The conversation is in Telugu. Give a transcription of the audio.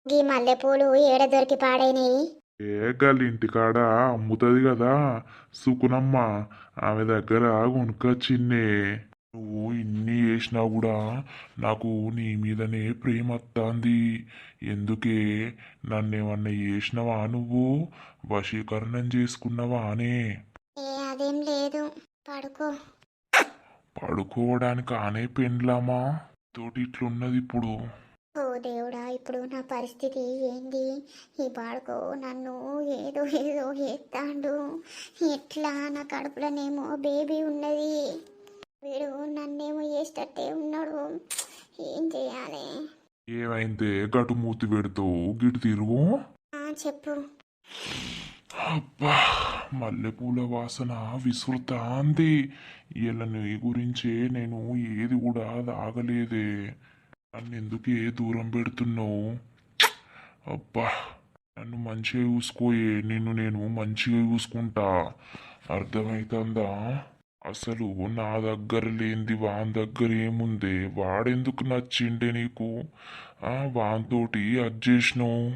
గీ మల్లెపూలు ఏడ దొరికి పాడైనయి? గాళ్ళ ఇంటికాడ అమ్ముతుంది కదా సుకునమ్మ, ఆమె దగ్గర కొనుక్కొచ్చిన్నే. నువ్వు ఇన్ని చేసినా కూడా నాకు నీ మీదనే ప్రేమ వత్తాంది. ఎందుకే? నన్నేమన్నా చేసినవా నువ్వు? వశీకరణం చేసుకున్నవా అనే? అదేం లేదు, పడుకో. పడుకోవడానికి ఆనే పెండ్లామా తోటి ఇట్లున్నది ఇప్పుడు. ఓ దేవుడా, ఇప్పుడు నా పరిస్థితి ఏంది? ఈ బాడుకో నన్ను ఏదో ఏదో చేస్తాడు. ఎట్లా? నా కడుపులోనేమో బేబీ ఉన్నది, వీడు నన్నేమో చేసేటట్టే ఉన్నాడు. ఏం చేయాలి? ఏమైందే గటు మూతి పెడుతూ గిటు తిరుగు. చెప్పు. అబ్బా, మల్లెపూల వాసన విసురుతాంది. ఇలా నీ గురించే నేను ఏది కూడా తాగలేదే. నన్నెందుకే దూరం పెడుతున్నావు? అబ్బా, నన్ను మంచిగా చూసుకోయే. నిన్ను నేను మంచిగా చూసుకుంటా, అర్థమైతుందా? అసలు నా దగ్గర లేనిది వాని దగ్గర ఏముందే? వాడెందుకు నచ్చిండే నీకు? వానితోటి అది చేసినావు.